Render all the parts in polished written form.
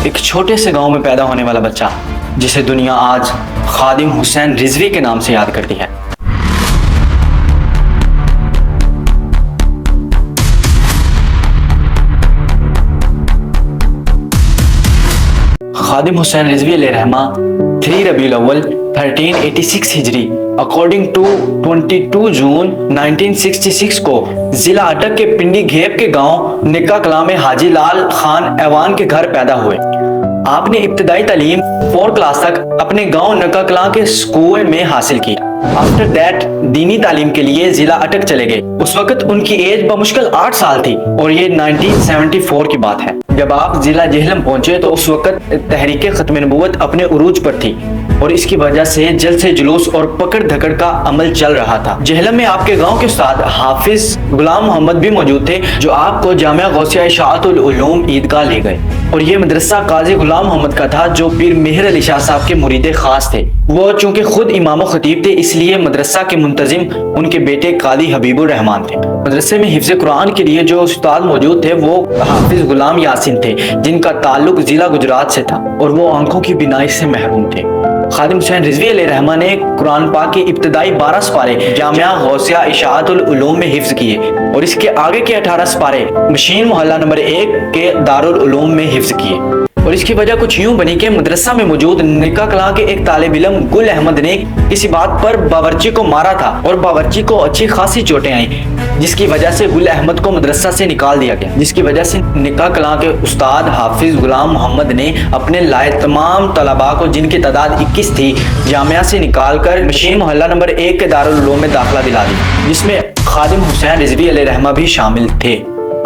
ایک چھوٹے سے گاؤں میں پیدا ہونے والا بچہ جسے دنیا آج خادم حسین رضوی کے نام سے یاد کرتی ہے۔ خادم حسین رضوی علیہ رحمہ 3 ربیع الاول 1386 ہجری اکارڈنگ ٹو 22 جون 1966 کو ضلع اٹک کے پنڈی گھیپ کے گاؤں نکا کلاں میں حاجی لال خان ایوان کے گھر پیدا ہوئے۔ آپ نے ابتدائی تعلیم 4 کلاس تک اپنے گاؤں نکا کلاں کے اسکول میں حاصل کی۔ آفٹر دیٹ دینی تعلیم کے لیے ضلع اٹک چلے گئے۔ اس وقت ان کی ایج بمشکل 8 سال تھی اور یہ 1974 کی بات ہے۔ جب آپ ضلع جہلم پہنچے تو اس وقت تحریک ختم نبوت اپنے عروج پر تھی اور اس کی وجہ سے جلد سے جلوس اور پکڑ دھکڑ کا عمل چل رہا تھا۔ جہلم میں آپ کے گاؤں کے استاد حافظ غلام محمد بھی موجود تھے جو آپ کو جامعہ غوثیہ اشاعت العلوم عیدگاہ لے گئے، اور یہ مدرسہ قاضی غلام محمد کا تھا جو پیر مہر علی شاہ صاحب کے مرید خاص تھے۔ وہ چونکہ خود امام و خطیب تھے اس لیے مدرسہ کے منتظم ان کے بیٹے قاضی حبیب الرحمان تھے۔ مدرسے میں حفظ قرآن کے لیے جو استاد موجود تھے وہ حافظ غلام یاسین تھے جن کا تعلق ضلع گجرات سے تھا اور وہ آنکھوں کی بینائی سے محروم تھے۔ خادم حسین رضوی علیہ رحمہ نے قرآن پاک کی ابتدائی 12 سپارے جامعہ غوثیہ اشاعت العلوم میں حفظ کیے اور اس کے آگے کے 18 سپارے مشین محلہ نمبر 1 کے دارالعلوم میں حفظ کیے۔ اور اس کی وجہ کچھ یوں بنی کہ مدرسہ میں موجود نکا کلاں کے ایک طالب علم گل احمد نے کسی بات پر باورچی کو مارا تھا اور باورچی کو اچھی خاصی چوٹیں آئیں، جس کی وجہ سے گل احمد کو مدرسہ سے نکال دیا گیا، جس کی وجہ سے نکا کلاں کے استاد حافظ غلام محمد نے اپنے لائے تمام طلباء کو جن کی تعداد 21 تھی جامعہ سے نکال کر مشین محلہ نمبر 1 کے دارالعلوم میں داخلہ دلا دی، جس میں خادم حسین رضوی علیہ رحمہ بھی شامل تھے۔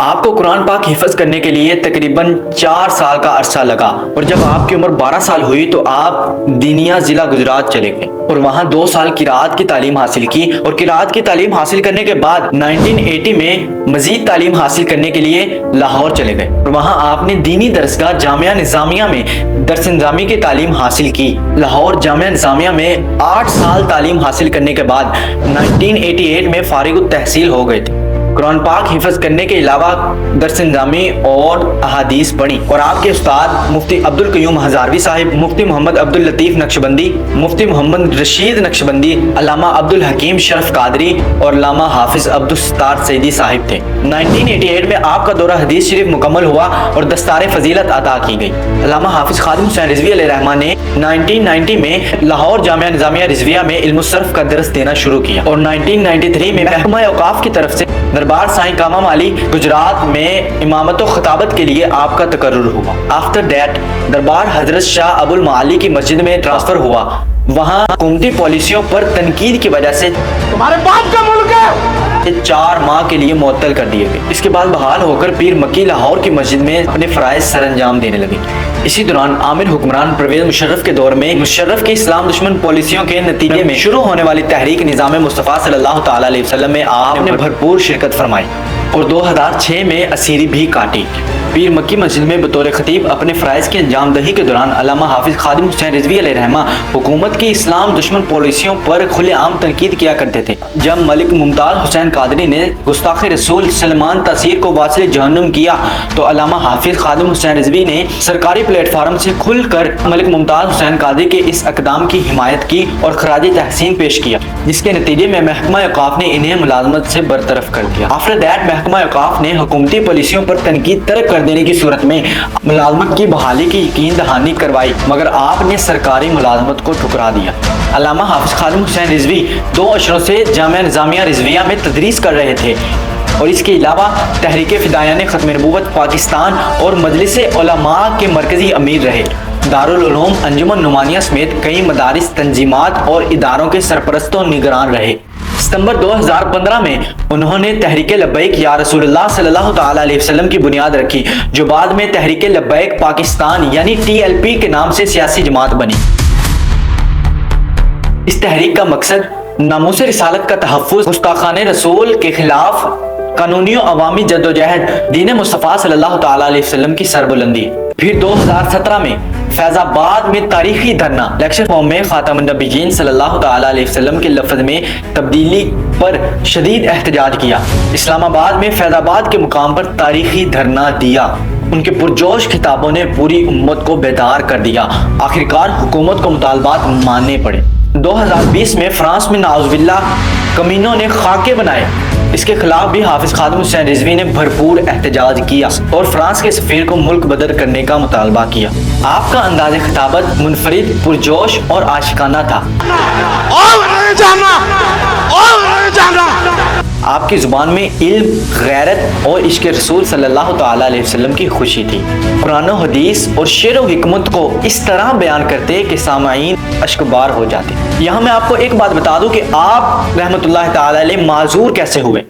آپ کو قرآن پاک حفظ کرنے کے لیے تقریباً 4 سال کا عرصہ لگا اور جب آپ کی عمر 12 سال ہوئی تو آپ دینیا ضلع گجرات چلے گئے اور وہاں 2 سال قرات کی تعلیم حاصل کی، اور قرات کی تعلیم حاصل کرنے کے بعد 1980 میں مزید تعلیم حاصل کرنے کے لیے لاہور چلے گئے اور وہاں آپ نے دینی درسگاہ جامعہ نظامیہ میں درس نظامی کی تعلیم حاصل کی۔ لاہور جامعہ نظامیہ میں 8 سال تعلیم حاصل کرنے کے بعد 1988 میں فارغ التحصیل ہو گئے تھے۔ قرآن پاک حفظ کرنے کے علاوہ درس نظامی اور احادیث پڑھی اور آپ کے استاد مفتی عبدالقیوم ہزاروی صاحب، مفتی محمد عبداللطیف نقشبندی، مفتی محمد رشید نقشبندی، علامہ عبدالحکیم شرف قادری اور علامہ حافظ عبدالستار سیدی صاحب تھے۔ 1988 میں آپ کا دورہ حدیث شریف مکمل ہوا اور دستار فضیلت عطا کی گئی۔ علامہ حافظ خادم حسین رضوی علیہ رحمہ نے 1990 میں لاہور جامعہ نظامیہ رضویہ میں علم الصرف کا درس دینا شروع کیا اور 1993 میں محکمہ اوقاف کی طرف سے دربار سائیں کامہ مالی گجرات میں امامت و خطابت کے لیے آپ کا تقرر ہوا۔ آفٹر دیٹ دربار حضرت شاہ ابو المعالی کی مسجد میں ٹرانسفر ہوا، وہاں حکومتی پالیسیوں پر تنقید کی وجہ سے تمہارے باپ کا ملک ہے 4 ماہ کے لیے معطل کر دیے گئے۔ اس کے بعد بحال ہو کر پیر مکی لاہور کی مسجد میں اپنے فرائض سر انجام دینے لگے۔ اسی دوران عامر حکمران پرویز مشرف کے دور میں مشرف کی اسلام دشمن پالیسیوں کے نتیجے میں شروع ہونے والی تحریک نظام مصطفیٰ صلی اللہ تعالی علیہ وسلم میں آپ نے بھرپور شرکت فرمائی اور 2006 میں اسیری بھی کاٹی۔ پیر مکی مسجد میں بطور خطیب اپنے فرائض کی انجام دہی کے دوران علامہ حافظ خادم حسین رضوی علیہ رحمہ حکومت کی اسلام دشمن پالیسیوں پر کھلے عام تنقید کیا کرتے تھے۔ جب ملک ممتاز حسین قادری نے گستاخ رسول سلمان تاثیر کو واصل جہنم کیا تو علامہ حافظ خادم حسین رضوی نے سرکاری پلیٹ فارم سے کھل کر ملک ممتاز حسین قادری کے اس اقدام کی حمایت کی اور خراج تحسین پیش کیا، جس کے نتیجے میں محکمہ اوقاف نے انہیں ملازمت سے برطرف کر دیا۔ آفٹر دیٹ محکمہ اوقاف نے حکومتی پالیسیوں پر تنقید ترک کر دینے کی صورت میں ملازمت کی بحالی کی یقین دہانی کروائی، مگر آپ نے سرکاری ملازمت کو ٹھکرا دیا۔ علامہ حافظ خادم حسین رضوی 2 اشروں سے جامعہ نظامیہ رضویہ میں تدریس کر رہے تھے اور اس کے علاوہ تحریک فدائیان ختم نبوت پاکستان اور مجلس علماء کے مرکزی امیر رہے۔ دارالعلوم، انجمن نعمانیہ سمیت کئی مدارس، تنظیمات اور اداروں کے سرپرست و نگران رہے۔ ستمبر 2015 میں انہوں نے تحریک لبیک یا رسول اللہ صلی اللہ تعالی علیہ وسلم کی بنیاد رکھی جو بعد میں تحریک لبیک پاکستان یعنی TLP کے نام سے سیاسی جماعت بنی۔ اس تحریک کا مقصد ناموس رسالت کا تحفظ، گستاخان رسول کے خلاف قانونی و عوامی جدوجہد، دین مصطفیٰ صلی اللہ تعالی علیہ وسلم کی سربلندی۔ پھر 2017 میں فیض آباد میں تاریخی دھرنا لیکچر فارم میں خاتم النبیین صلی اللہ تعالی علیہ وسلم کے لفظ میں تبدیلی پر شدید احتجاج کیا۔ اسلام آباد میں فیض آباد کے مقام پر تاریخی دھرنا دیا۔ ان کے پرجوش خطابوں نے پوری امت کو بیدار کر دیا۔ آخرکار حکومت کو مطالبات ماننے پڑے۔ 2020 میں فرانس میں نعوذ باللہ کمینوں نے خاکے بنائے، اس کے خلاف بھی حافظ خادم حسین رضوی نے بھرپور احتجاج کیا اور فرانس کے سفیر کو ملک بدر کرنے کا مطالبہ کیا۔ آپ کا انداز خطابت منفرد، پرجوش اور عاشقانہ تھا۔ آپ کی زبان میں علم، غیرت اور عشق رسول صلی اللہ تعالیٰ علیہ وسلم کی خوشی تھی۔ قرآن و حدیث اور شعر و حکمت کو اس طرح بیان کرتے کہ سامعین اشکبار ہو جاتے۔ یہاں میں آپ کو ایک بات بتا دوں کہ آپ رحمت اللہ تعالیٰ علیہ معذور کیسے ہوئے۔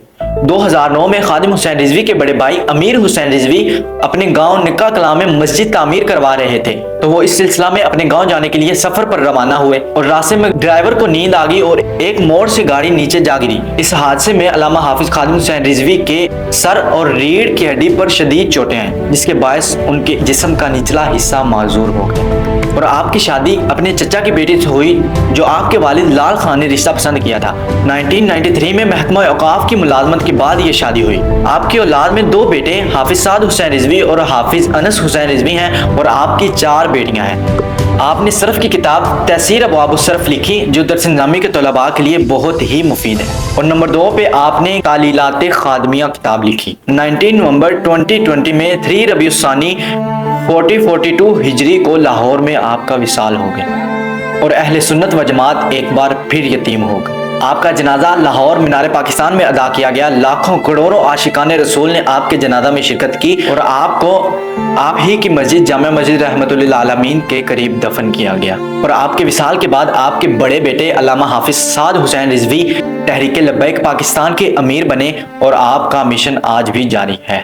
2009 میں خادم حسین رضوی کے بڑے بھائی امیر حسین رضوی اپنے گاؤں نکا کلاں میں مسجد تعمیر کروا رہے تھے، تو وہ اس سلسلہ میں اپنے گاؤں جانے کے لیے سفر پر روانہ ہوئے اور راستے میں ڈرائیور کو نیند آ گئی اور ایک موڑ سے گاڑی نیچے جا گری۔ اس حادثے میں علامہ حافظ خادم حسین رضوی کے سر اور ریڑھ کی ہڈی پر شدید چوٹیں ہیں، جس کے باعث ان کے جسم کا نچلا حصہ معذور ہو گیا۔ اور آپ کی شادی اپنے چچا کی بیٹی سے ہوئی جو آپ کے والد لال خان نے رشتہ پسند کیا تھا۔ 1993 میں محکمہ اوقاف کی ملازمت کے بعد یہ شادی ہوئی۔ آپ کی اولاد میں 2 بیٹے حافظ سعد حسین رضوی اور حافظ انس حسین رضوی ہیں اور آپ کی 4 بیٹیاں ہیں۔ آپ نے صرف کی کتاب تیسیر ابواب الصرف لکھی جو درس نظامی کے طلباء کے لیے بہت ہی مفید ہے۔ اور نمبر 2 پہ آپ نے تعلیلات خادمیہ کتاب لکھی۔ 19 نومبر 2020 میں 3 ربیع الثانی 4042 ہجری کو لاہور میں آپ کا وصال ہو گیا اور اہل سنت و جماعت ایک بار پھر یتیم ہو گئے۔ آپ کا جنازہ لاہور مینار پاکستان میں ادا کیا گیا۔ لاکھوں کروڑوں عاشقان رسول نے آپ کے جنازہ میں شرکت کی اور آپ کو آپ ہی کی مسجد جامع مسجد رحمت للعالمین کے قریب دفن کیا گیا۔ اور آپ کے وصال کے بعد آپ کے بڑے بیٹے علامہ حافظ سعد حسین رضوی تحریک لبیک پاکستان کے امیر بنے اور آپ کا مشن آج بھی جاری ہے۔